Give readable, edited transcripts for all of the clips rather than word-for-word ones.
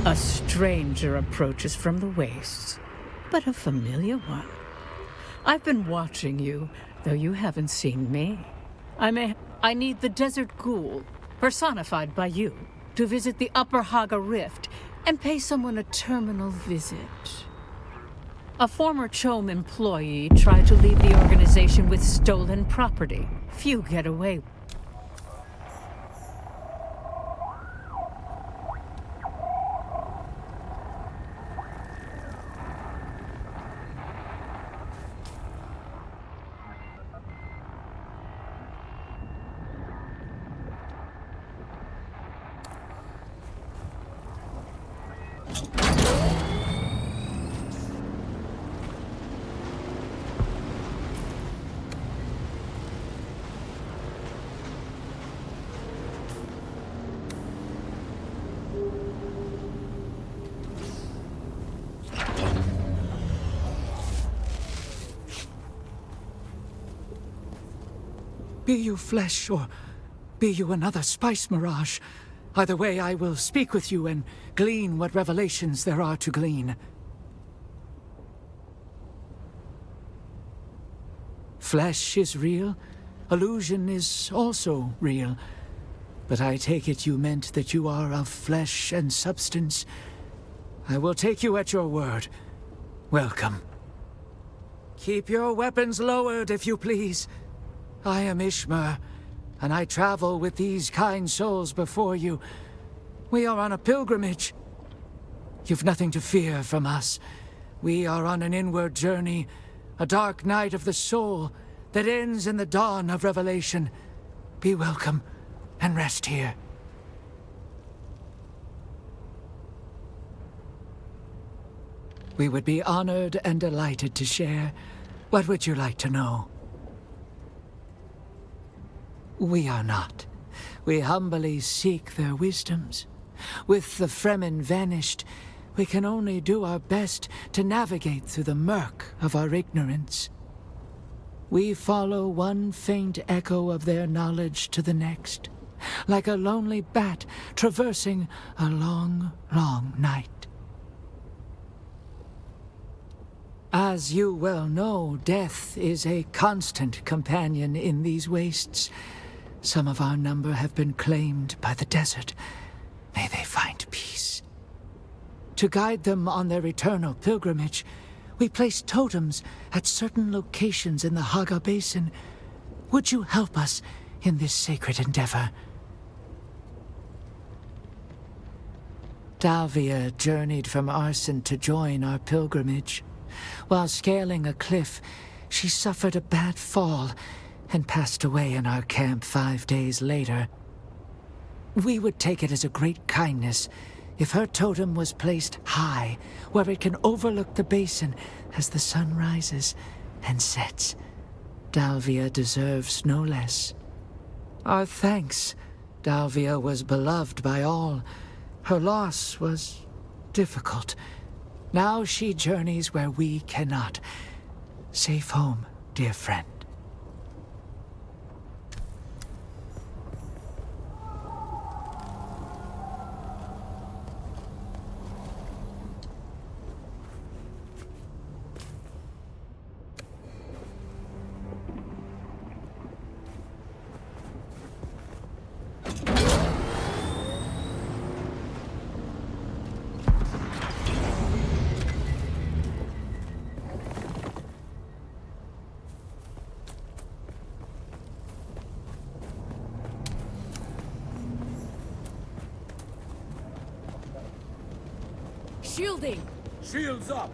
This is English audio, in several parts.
A stranger approaches from the wastes, but a familiar one. I've been watching you, though you haven't seen me. I need the Desert Ghoul, personified by you, to visit the Upper Haga Rift and pay someone a terminal visit. A former CHOAM employee tried to leave the organization with stolen property. Few get away. Be you flesh, or be you another spice mirage, either way I will speak with you and glean what revelations there are to glean. Flesh is real, illusion is also real, but I take it you meant that you are of flesh and substance. I will take you at your word. Welcome. Keep your weapons lowered, if you please. I am Ishmer, and I travel with these kind souls before you. We are on a pilgrimage. You've nothing to fear from us. We are on an inward journey, a dark night of the soul that ends in the dawn of revelation. Be welcome, and rest here. We would be honored and delighted to share. What would you like to know? We are not. We humbly seek their wisdoms. With the Fremen vanished, we can only do our best to navigate through the murk of our ignorance. We follow one faint echo of their knowledge to the next, like a lonely bat traversing a long, long night. As you well know, death is a constant companion in these wastes. Some of our number have been claimed by the desert. May they find peace. To guide them on their eternal pilgrimage, we place totems at certain locations in the Haga Basin. Would you help us in this sacred endeavor? Dalvia journeyed from Arsen to join our pilgrimage. While scaling a cliff, she suffered a bad fall and passed away in our camp 5 days later. We would take it as a great kindness if her totem was placed high, where it can overlook the basin as the sun rises and sets. Dalvia deserves no less. Our thanks. Dalvia was beloved by all. Her loss was difficult. Now she journeys where we cannot. Safe home, dear friend. Shielding! Shields up!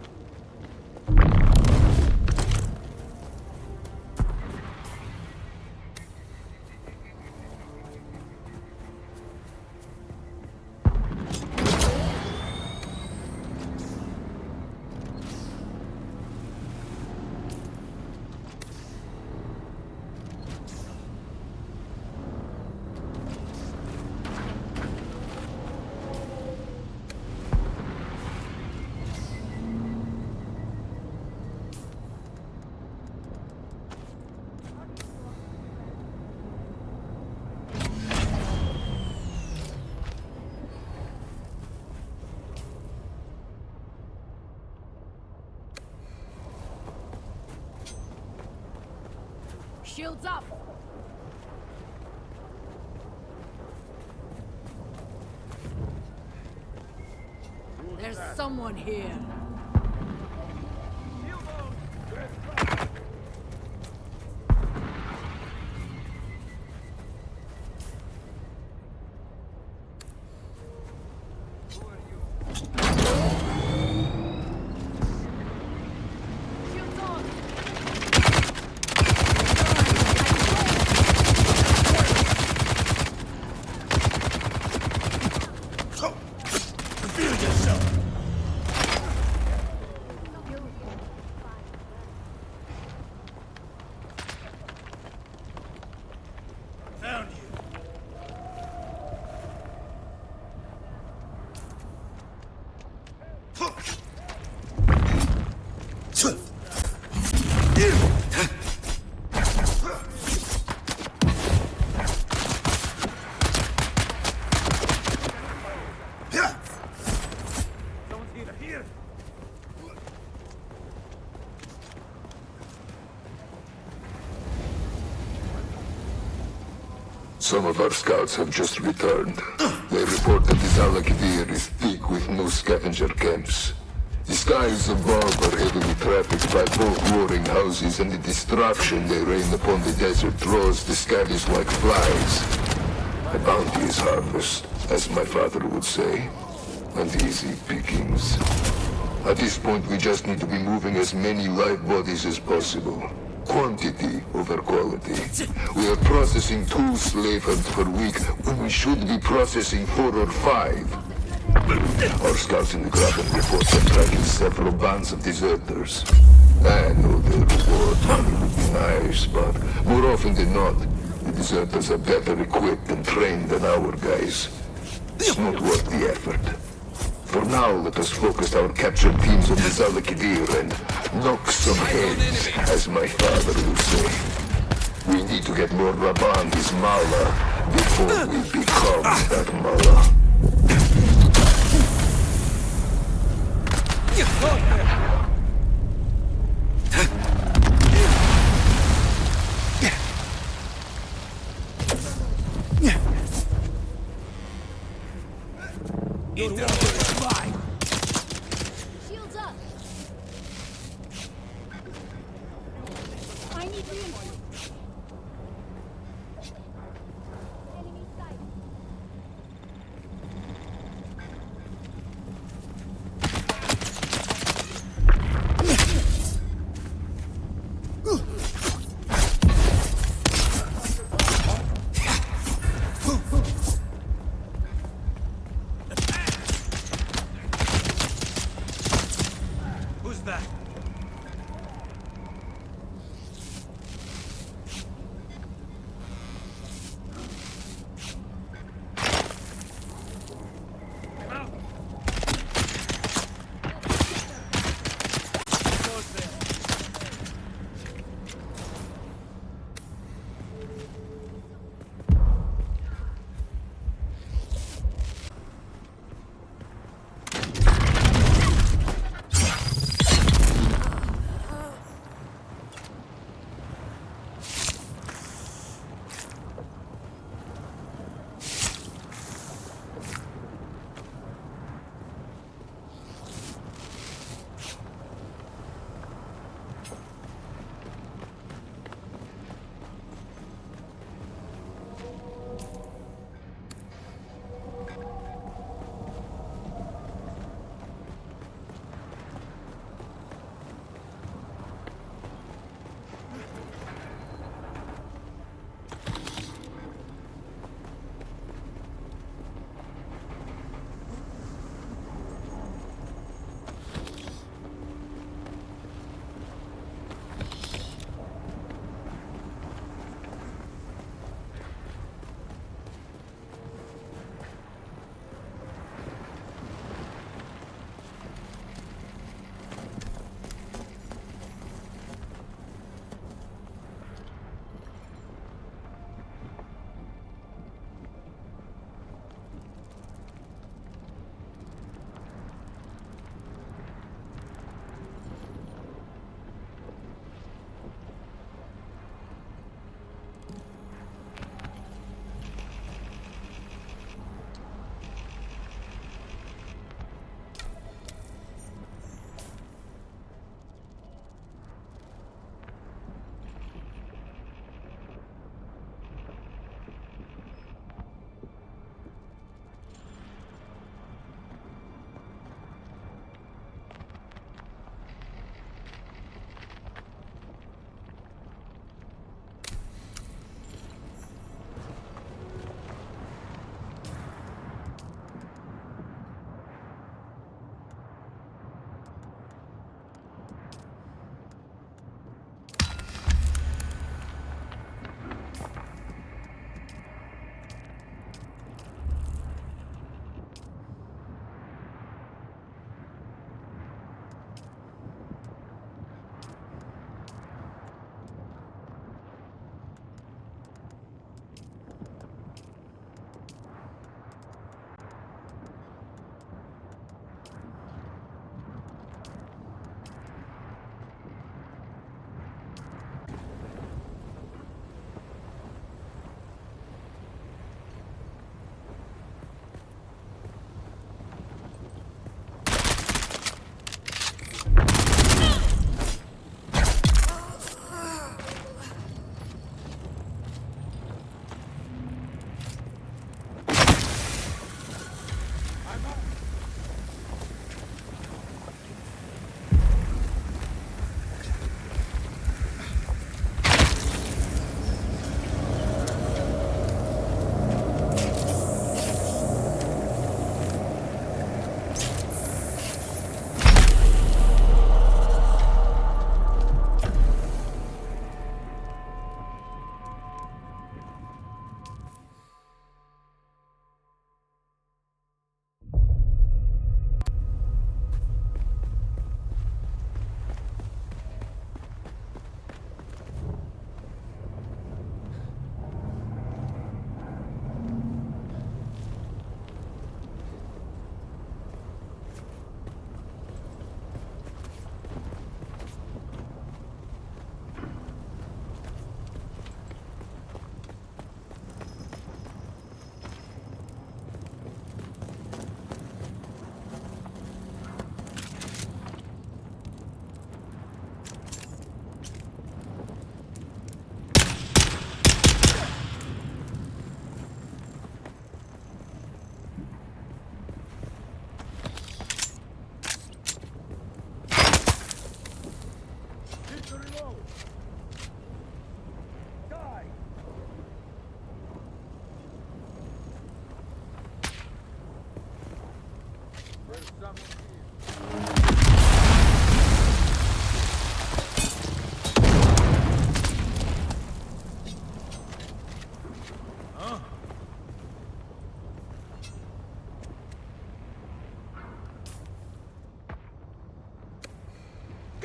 Shields up! There's someone here. Shields on! Reveal yourself! Found you. Someone's here. Some of our scouts have just returned. They report that this Al-Qadir is thick with new scavenger camps. The skies above are heavily trafficked by both warring houses, and the destruction they rain upon the desert draws the scavvies like flies. A bounteous harvest, as my father would say, and easy pickings. At this point, we just need to be moving as many live bodies as possible. Quantity over quality. We are processing 2 slave hunts per week when we should be processing 4 or 5. Our scouts in the Graben report are tracking several bands of deserters. I know the reward money would be nice, but more often than not, the deserters are better equipped and trained than our guys. It's not worth the effort. For now, let us focus our captured teams on the Al-Qadir and knock some heads, as my father would say. We need to get Lord Raban his Mala before we become that Mala. Shields up! I need reinforcements. Enemy sight. Who's that?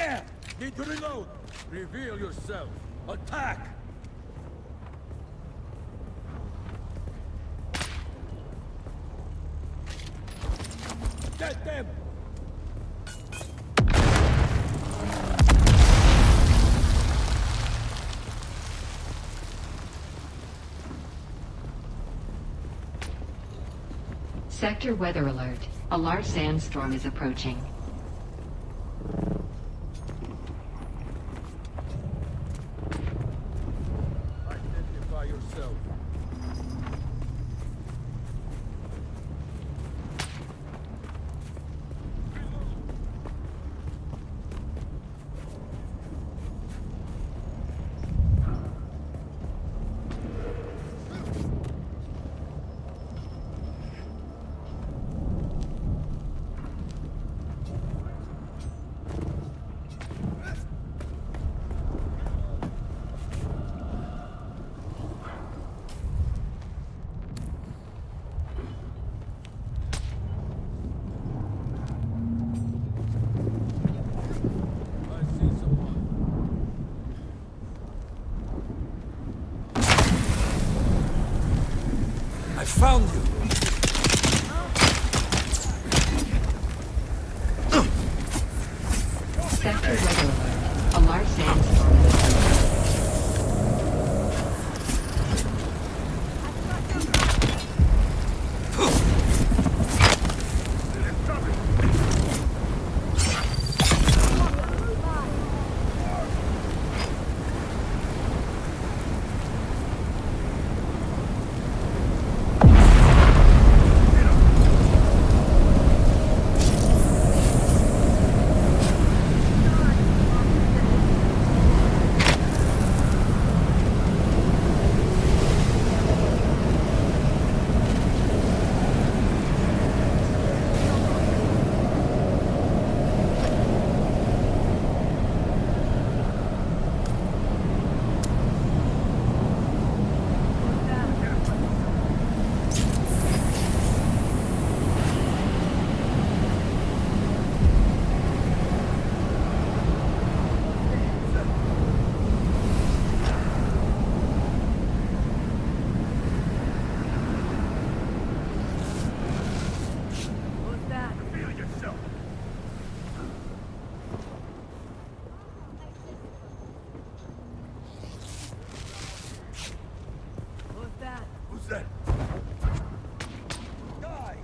Damn! Need to reload! Reveal yourself! Attack! Get them! Sector weather alert. A large sandstorm is approaching. Identify yourself. I see someone. I found you! Sector weather alert. A large sandstorm is approaching. Reveal yourself! Who's that? Die!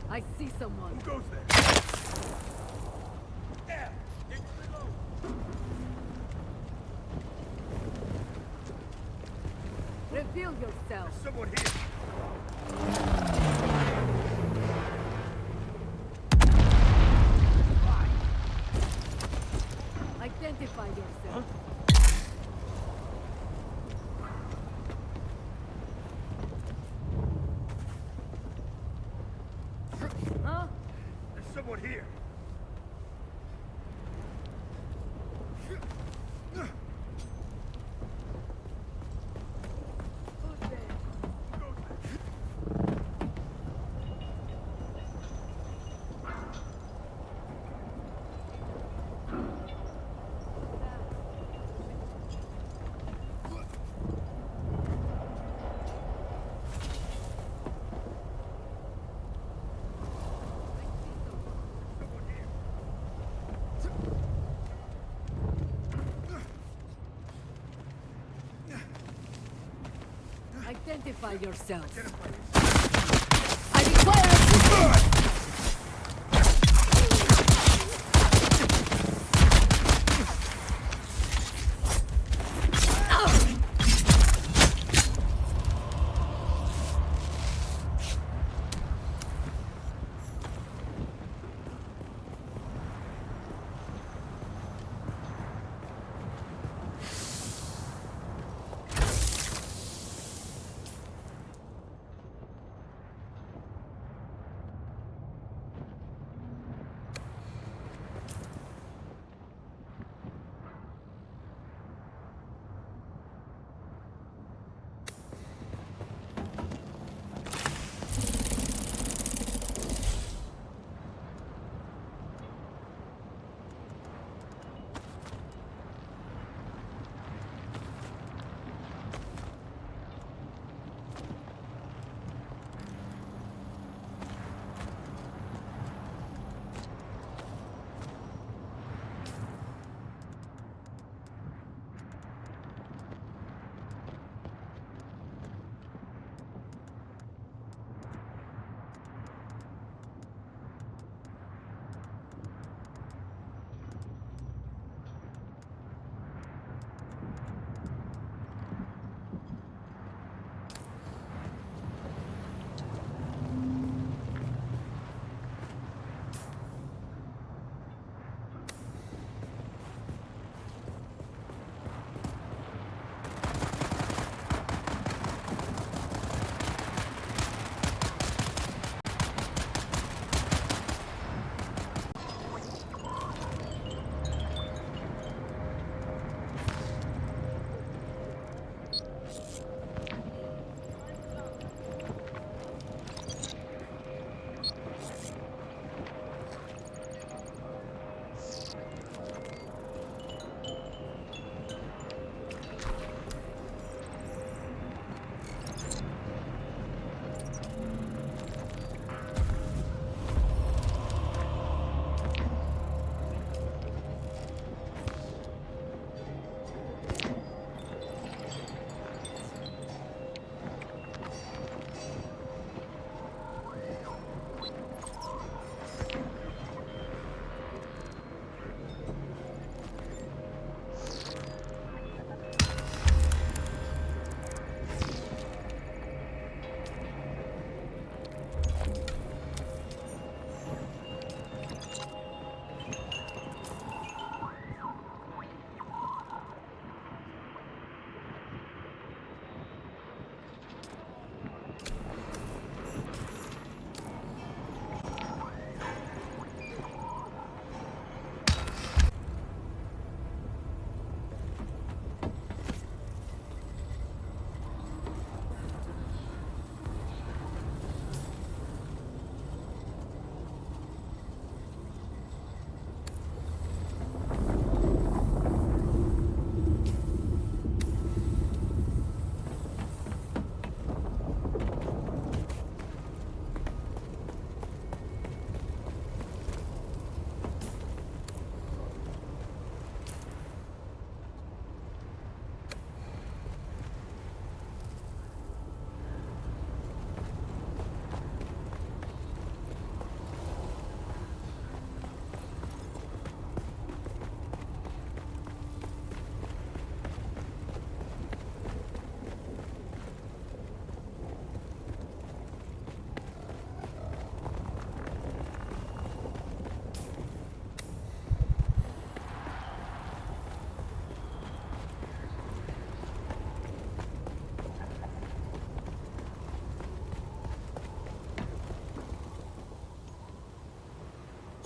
I see someone. Who goes there? Damn! Need to reload! Reveal yourself. Someone here! Identify yourself. Huh? There's someone here! Who's there? Who goes there? Someone here! Identify yourself. Identify yourself! I require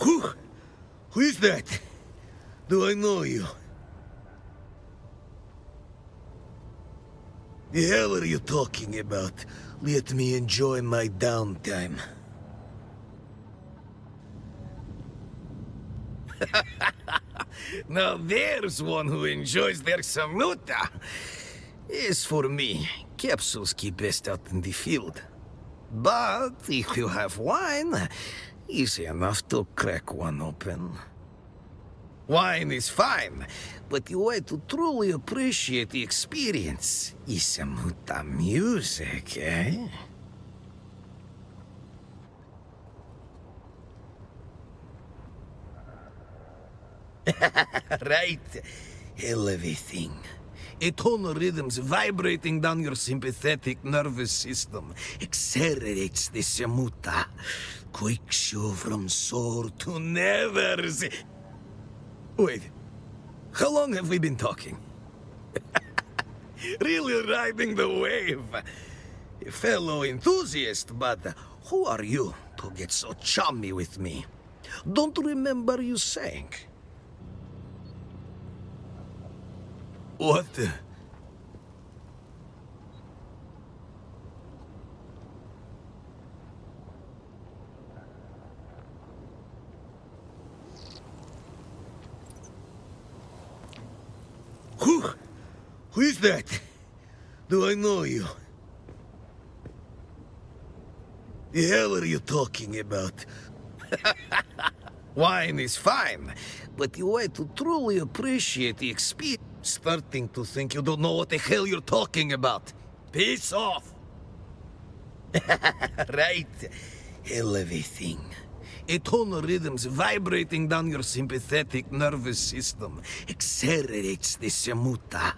Who is that? Do I know you? The hell are you talking about? Let me enjoy my downtime. Now there's one who enjoys their samuta. As for me, capsules keep best out in the field. But if you have wine, easy enough to crack one open. Wine is fine, but the way to truly appreciate the experience is samuta music, eh? Right. Elevating. Tonal rhythms vibrating down your sympathetic nervous system accelerates the samuta. Quakes you from sore to never. Wait. How long have we been talking? Really riding the wave. A fellow enthusiast, but who are you to get so chummy with me? Don't remember you saying. What the? Who is that? Do I know you? The hell are you talking about? Wine is fine, but the way to truly appreciate the experience... Starting to think you don't know what the hell you're talking about. Piss off! Right. Elevating. Tonal rhythms vibrating down your sympathetic nervous system accelerates the samuta.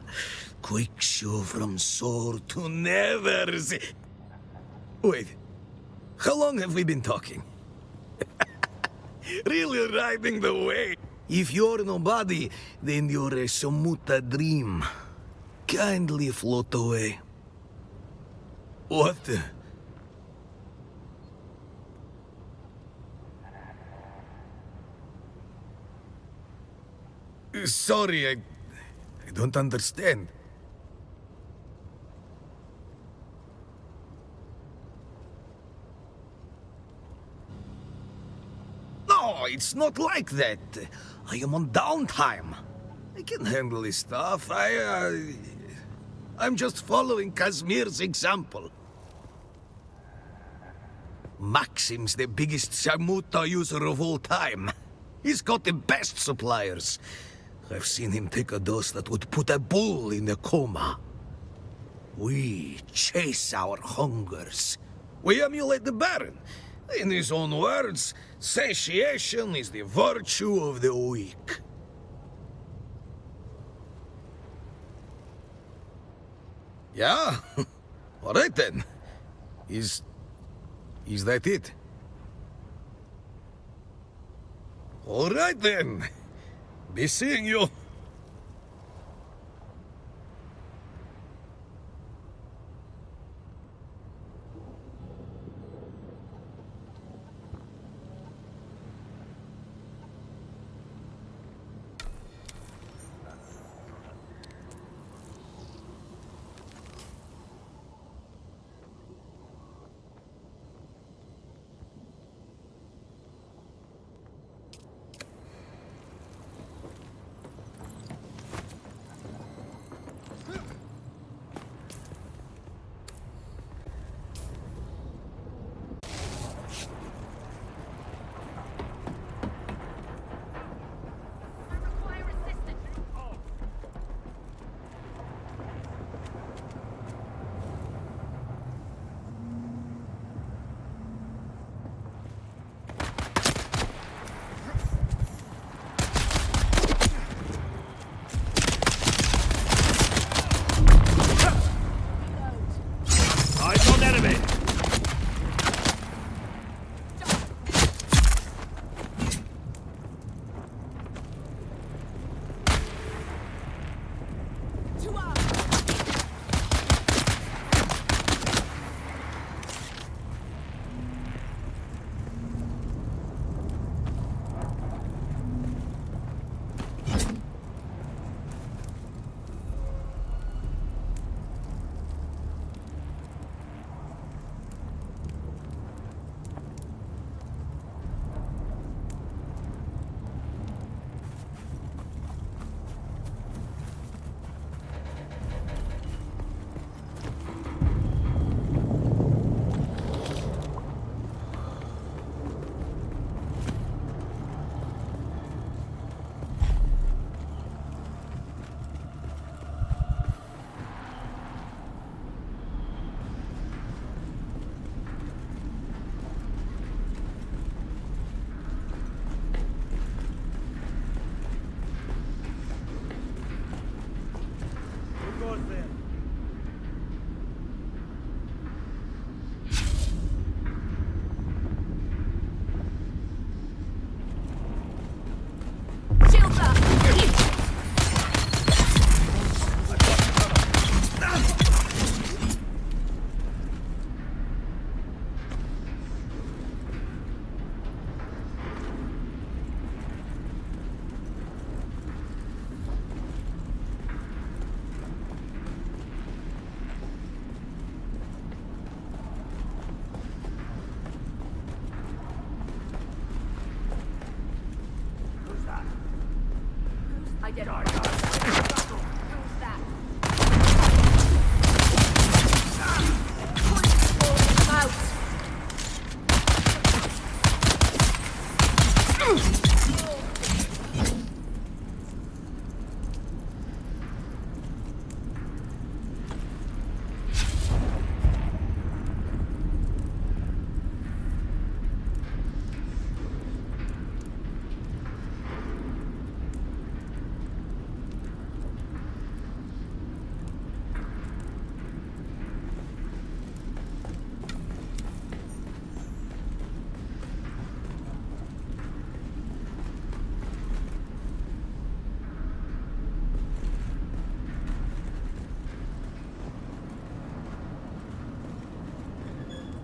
Quakes you from sore to never. Wait. How long have we been talking? Really riding the wave. If you're nobody, then you're a samuta dream. Kindly float away. What the? Sorry, I don't understand. No, it's not like that. I am on downtime. I can handle this stuff. I'm just following Kazmir's example. Maxim's the biggest samuta user of all time. He's got the best suppliers. I've seen him take a dose that would put a bull in a coma. We chase our hungers. We emulate the Baron. In his own words, satiation is the virtue of the weak. Yeah? All right then. Is that it? All right then. Be seeing you.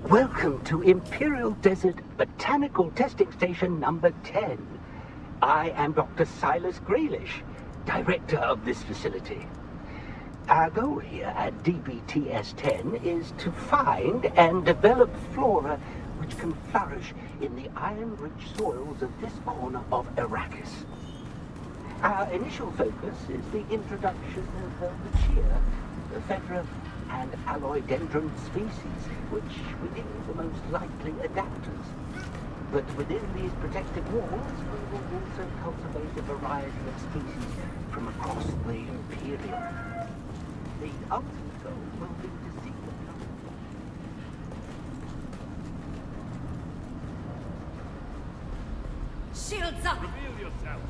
Welcome to Imperial Desert Botanical Testing Station number 10. I am Dr. Silas Graylish, director of this facility. Our goal here at DBTS-10 is to find and develop flora which can flourish in the iron-rich soils of this corner of Arrakis. Our initial focus is the introduction of the cheer, the ephedra, and alloydendron species, which we deem the most likely adapters. But within these protected walls, we will also cultivate a variety of species from across the Imperium. The ultimate goal will be to seek the Shields up! Reveal yourself.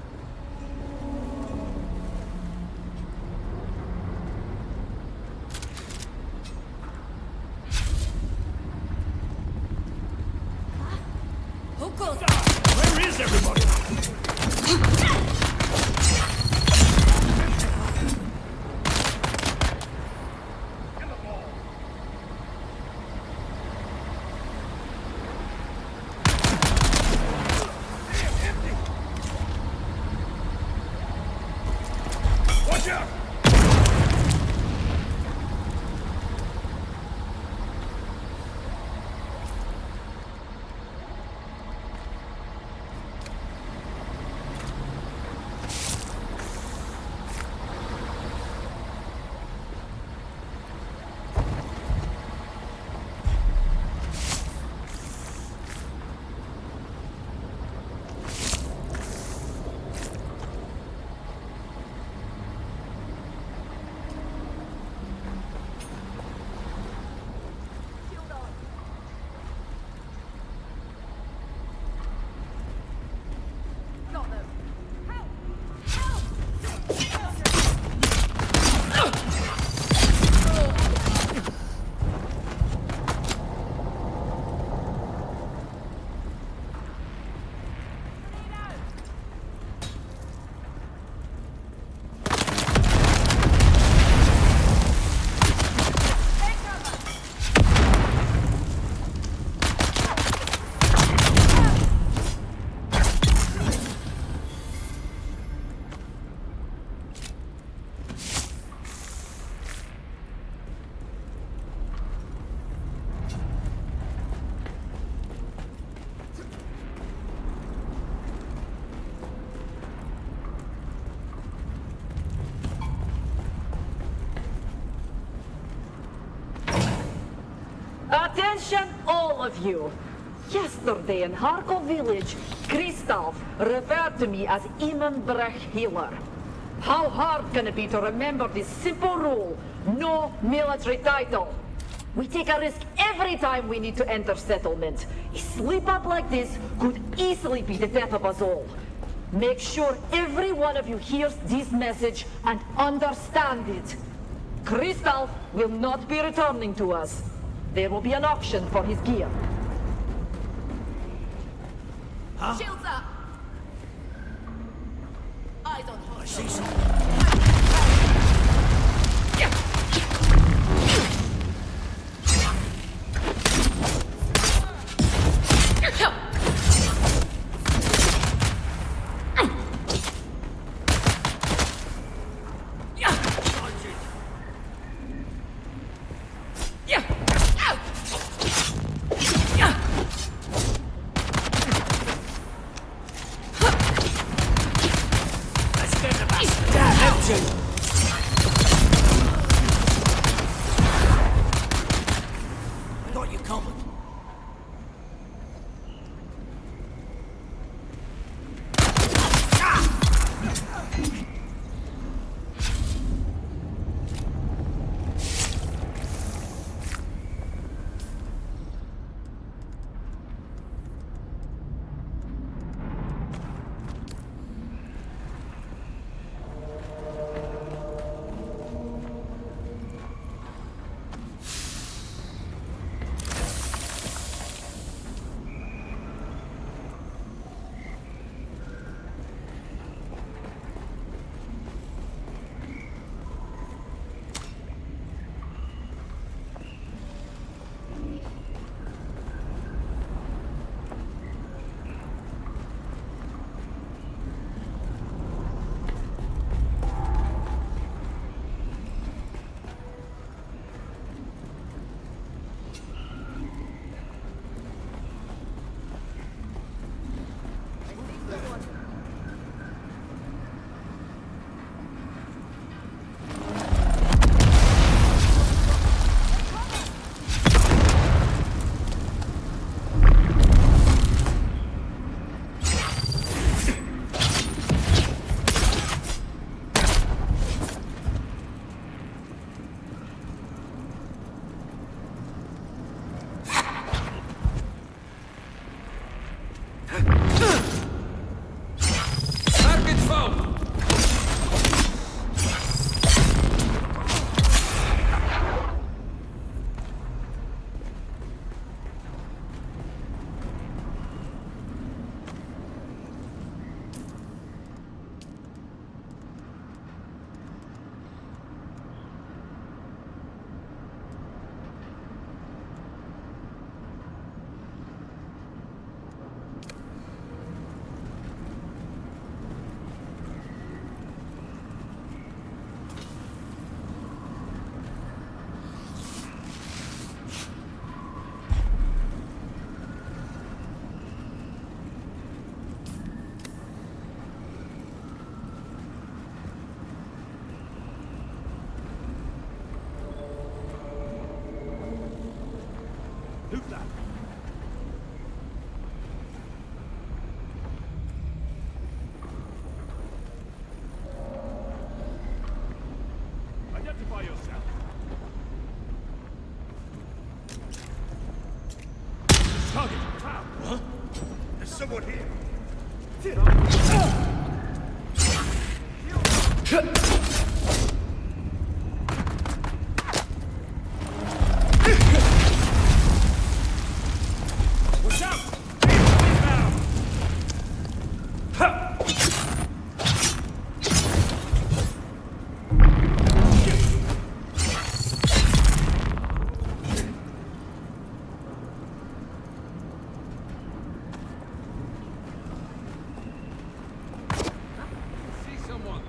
Who goes? Where is everybody? Watch out! Got them. Attention, all of you. Yesterday in Harkov village, Kristoff referred to me as Imenbrech Healer. How hard can it be to remember this simple rule? No military title. We take a risk every time we need to enter settlement. A slip up like this could easily be the death of us all. Make sure every one of you hears this message and understand it. Kristoff will not be returning to us. There will be an auction for his gear. Shields up! Eyes on hostile. Let's get the bastard. I got you covered. Loot that. Identify yourself. Target. Found. What? There's someone here. Watch out! Inbound! Ha! See someone.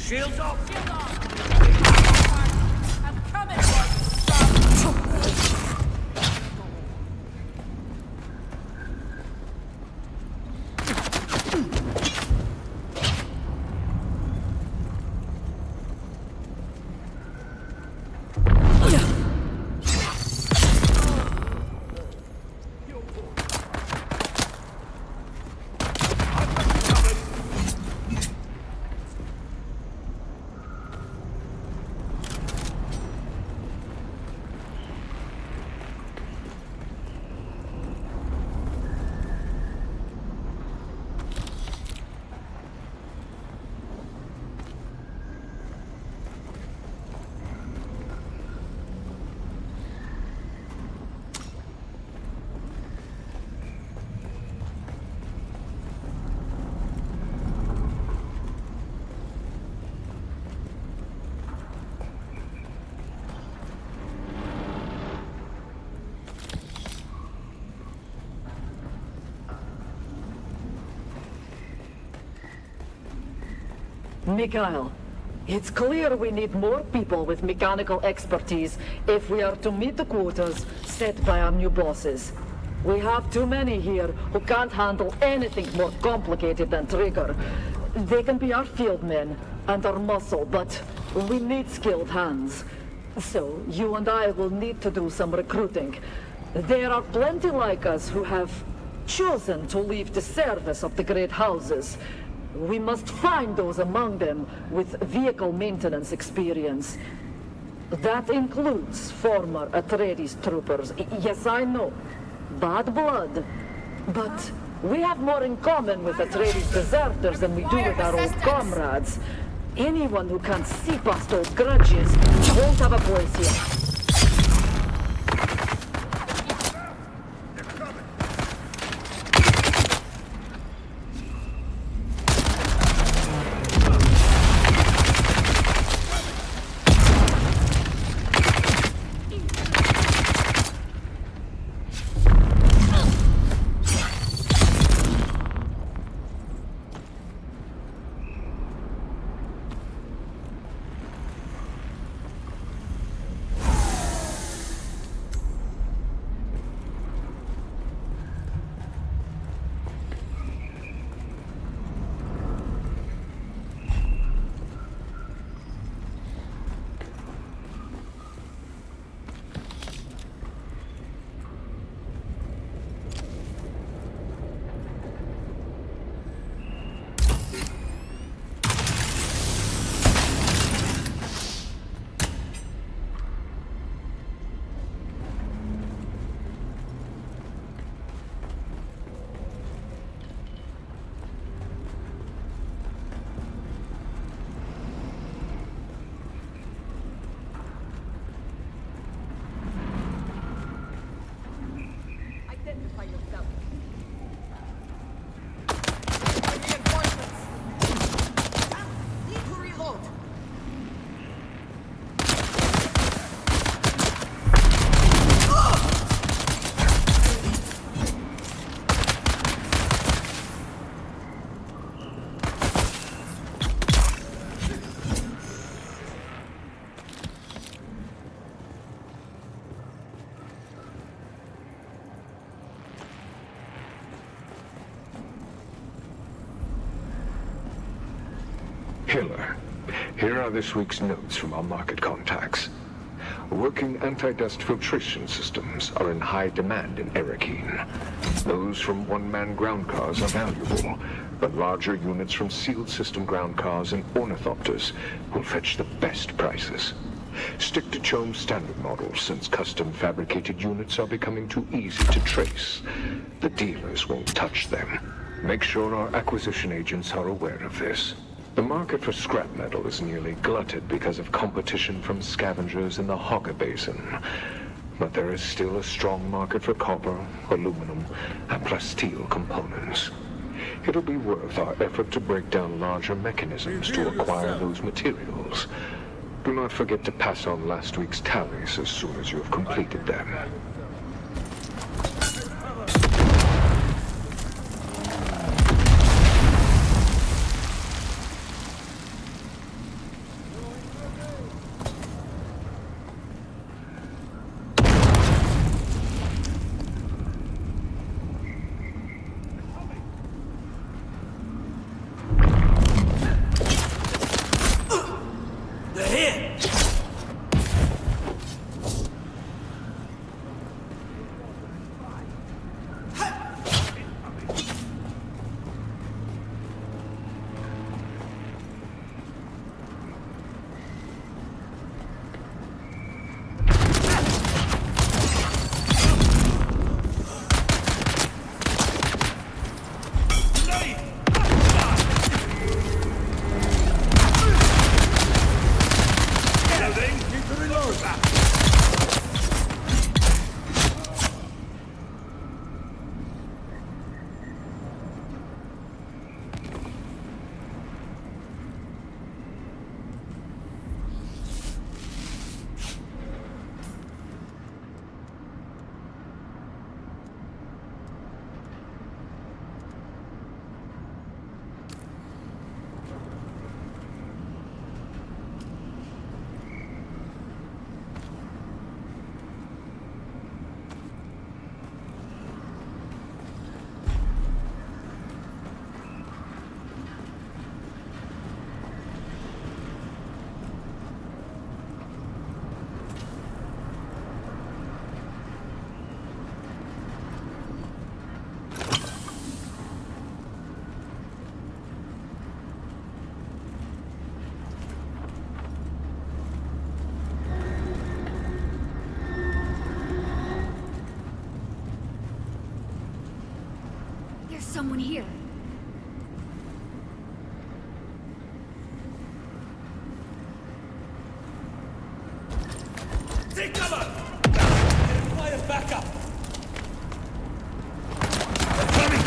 Shields off! Shield off! I'm coming for you, Mikhail, it's clear we need more people with mechanical expertise if we are to meet the quotas set by our new bosses. We have too many here who can't handle anything more complicated than Trigger. They can be our field men and our muscle, but we need skilled hands. So you and I will need to do some recruiting. There are plenty like us who have chosen to leave the service of the great houses. We must find those among them with vehicle maintenance experience. That includes former Atreides troopers. Yes, I know. Bad blood. But we have more in common with Atreides deserters than we do with our old comrades. Anyone who can't see past old grudges won't have a place here. Killer. Here are this week's notes from our market contacts. Working anti-dust filtration systems are in high demand in Erekine. Those from one-man ground cars are valuable, but larger units from sealed system ground cars and ornithopters will fetch the best prices. Stick to Chome's standard models, since custom fabricated units are becoming too easy to trace. The dealers won't touch them. Make sure our acquisition agents are aware of this. The market for scrap metal is nearly glutted because of competition from scavengers in the Hogga Basin. But there is still a strong market for copper, aluminum, and plasteel components. It'll be worth our effort to break down larger mechanisms to acquire those materials. Do not forget to pass on last week's tallies as soon as you have completed them. someone here. Take cover! It requires backup! They're coming!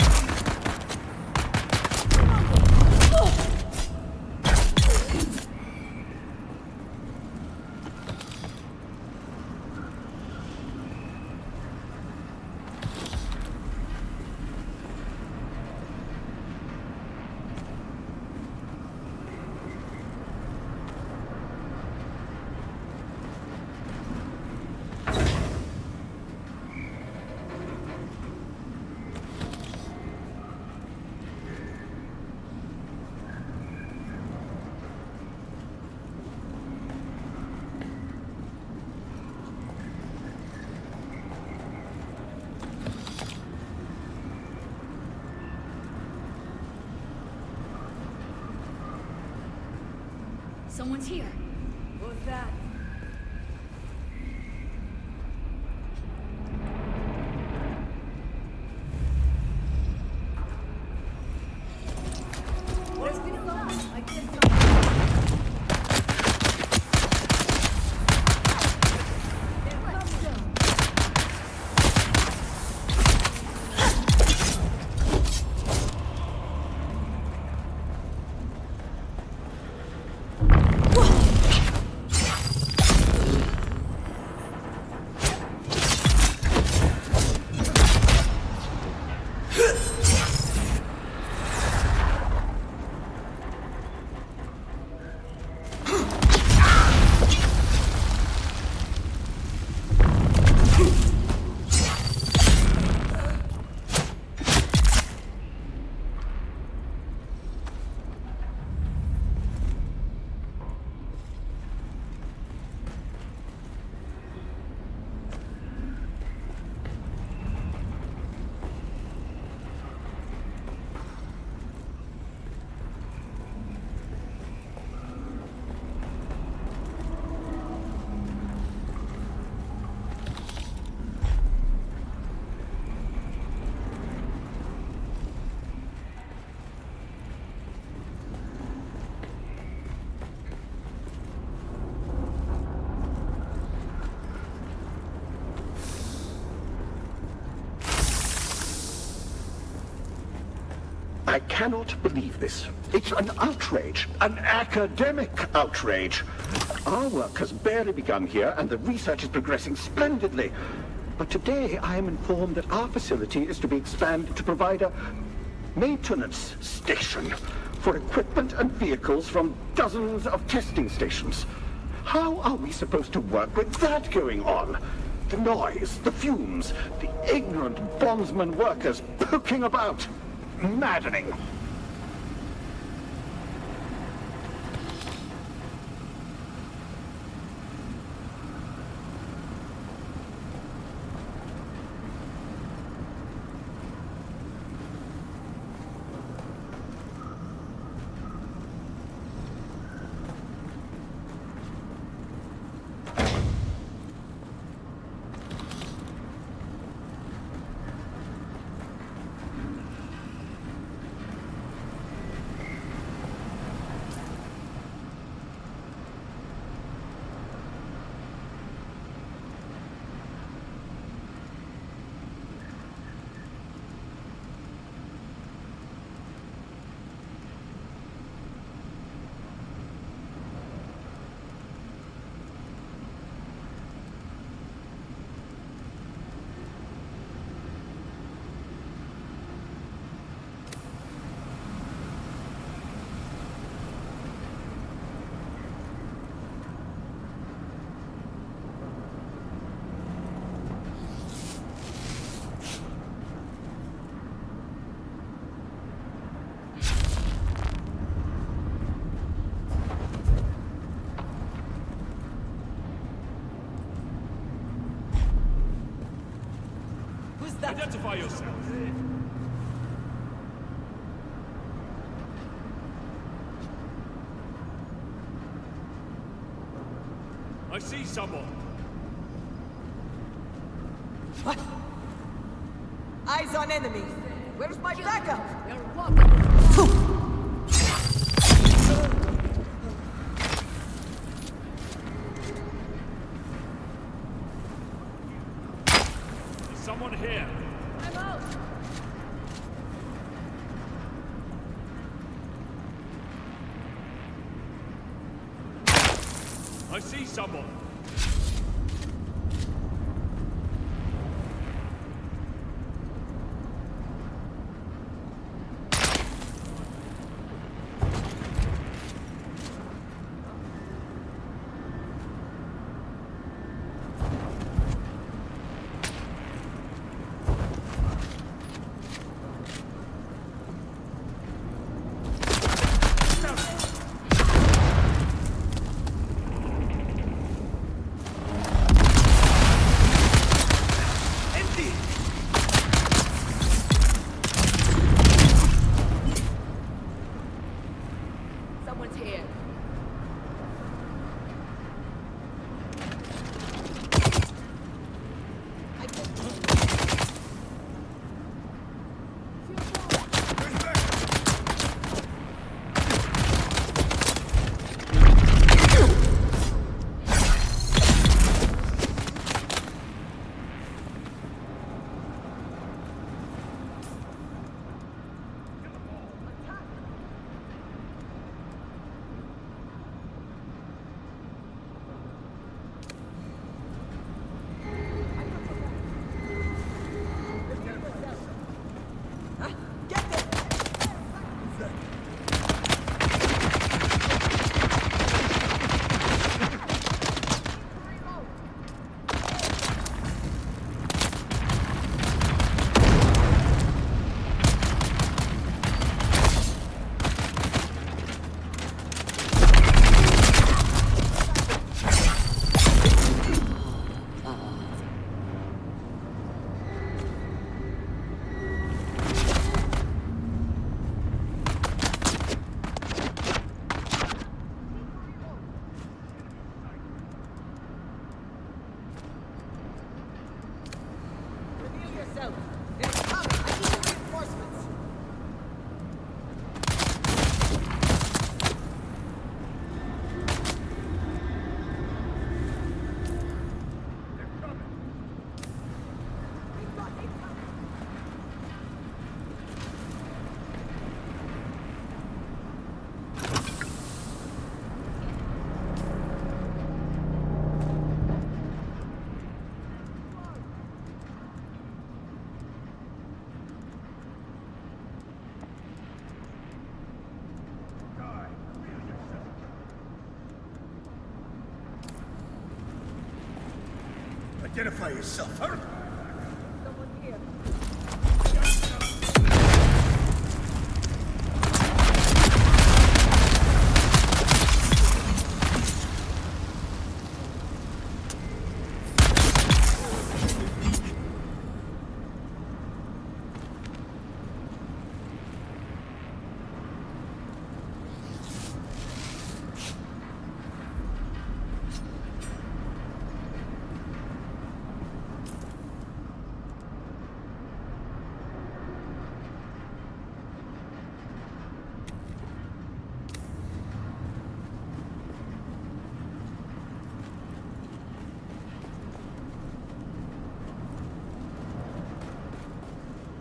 Someone's here. Who's that? There's been a lot. I can't stop. I cannot believe this. It's an outrage, an academic outrage. Our work has barely begun here, and the research is progressing splendidly. But today I am informed that our facility is to be expanded to provide a maintenance station for equipment and vehicles from dozens of testing stations. How are we supposed to work with that going on? The noise, the fumes, the ignorant bondsman workers poking about. Maddening. Identify yourself. I see someone. What? Eyes on enemy. Where's my backup? Is someone here? I'm out. I see someone. Someone's here. Reveal yourself. It's coming. I need reinforcements. Identify yourself, hurry! Someone here.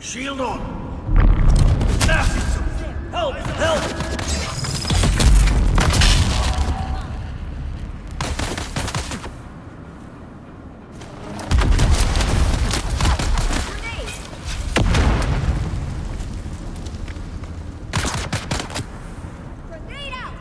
Shield on! Help! Help! Grenade out!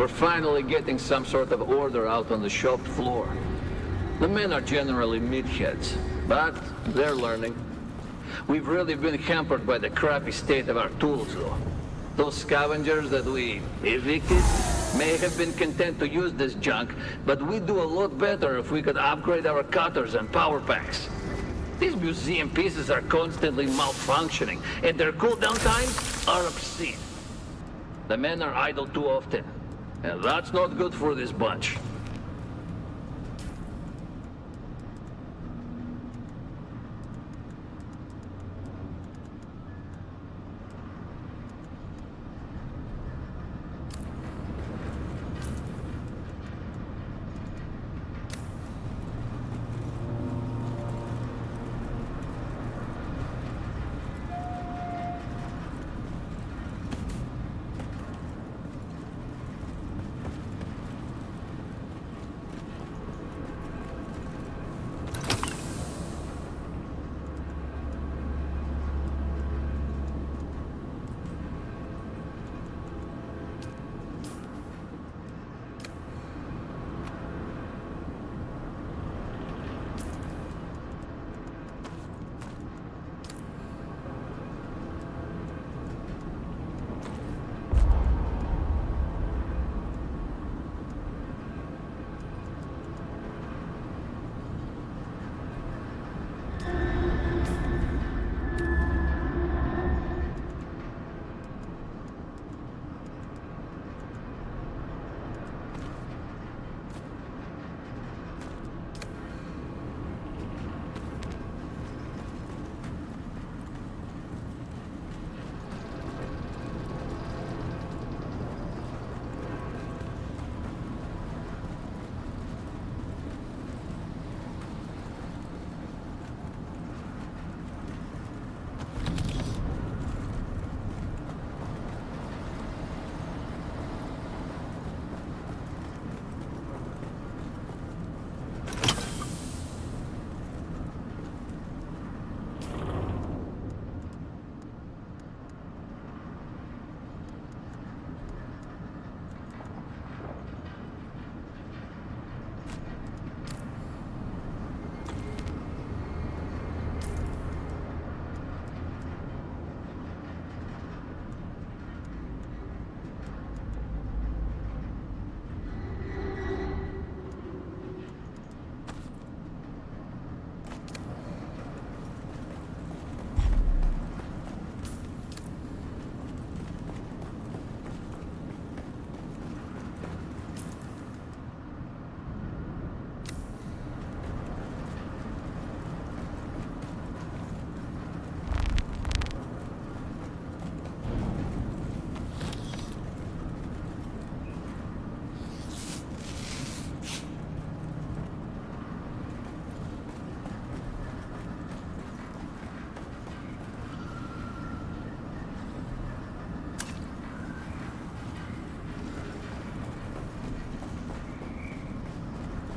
We're finally getting some sort of order out on the shop floor. The men are generally meatheads, but they're learning. We've really been hampered by the crappy state of our tools, though. Those scavengers that we evicted may have been content to use this junk, but we'd do a lot better if we could upgrade our cutters and power packs. These museum pieces are constantly malfunctioning, and their cooldown times are obscene. The men are idle too often, and that's not good for this bunch.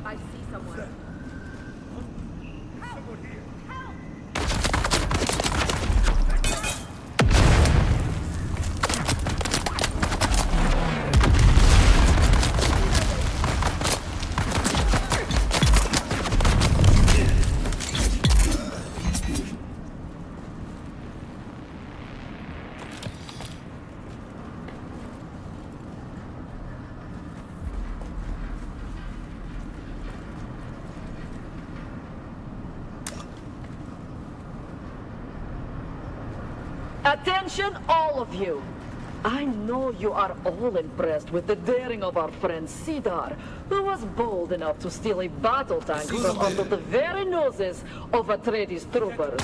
I see someone. Attention, all of you! I know you are all impressed with the daring of our friend Cedar, who was bold enough to steal a battle tank from under the very noses of Atreides troopers,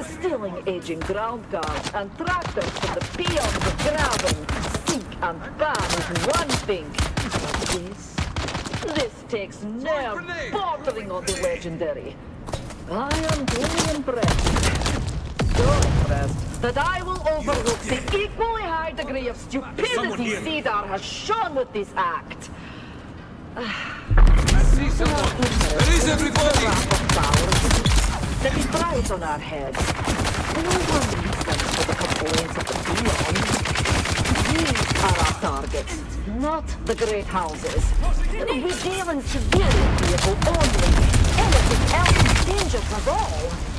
stealing aging ground cars and tractors from the peons of grabbing, sink and ban is one thing, but this takes nerve bordering on the legendary. I am really impressed. So impressed that I will overlook the equally high degree of stupidity Cedar has shown with this act. I see someone. Where is everybody? That is bright on our heads. No one listens to the complaints of the peons. These are our targets, not the great houses. We deal in civilian people only. Anything else endangers us all.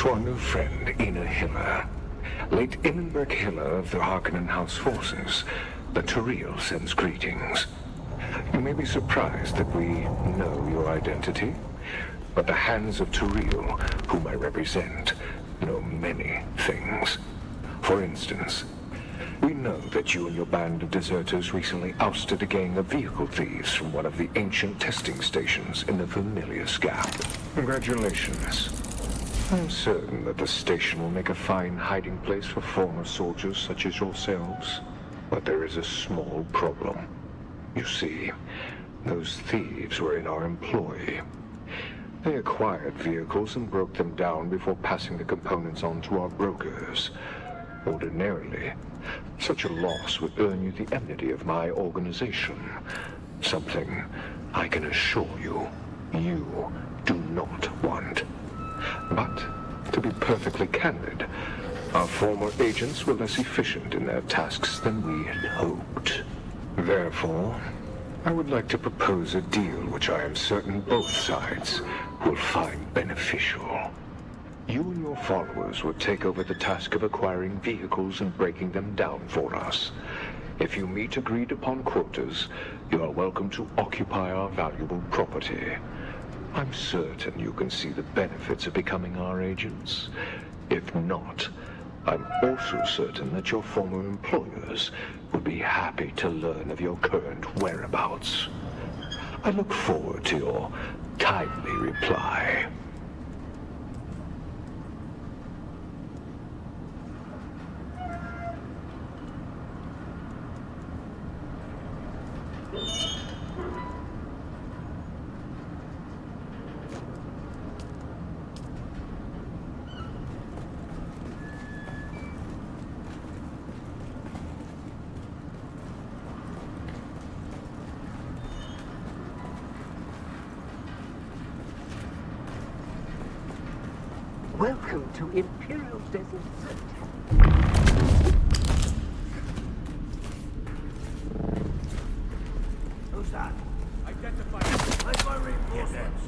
to our new friend, Ina Hiller. Late Innenberg Hiller of the Harkonnen House forces. The Turiel sends greetings. You may be surprised that we know your identity, but the hands of Tyrell, whom I represent, know many things. For instance, we know that you and your band of deserters recently ousted a gang of vehicle thieves from one of the ancient testing stations in the Vermilius Gap. Congratulations. I'm certain that the station will make a fine hiding place for former soldiers such as yourselves. But there is a small problem. You see, those thieves were in our employ. They acquired vehicles and broke them down before passing the components on to our brokers. Ordinarily, such a loss would earn you the enmity of my organization. Something I can assure you, you do not want. But, to be perfectly candid, our former agents were less efficient in their tasks than we had hoped. Therefore, I would like to propose a deal which I am certain both sides will find beneficial. You and your followers will take over the task of acquiring vehicles and breaking them down for us. If you meet agreed upon quotas, you are welcome to occupy our valuable property. I'm certain you can see the benefits of becoming our agents. If not, I'm also certain that your former employers would be happy to learn of your current whereabouts. I look forward to your timely reply. Welcome to Imperial Desert. Who's that? Identify. Let's go reinforcements.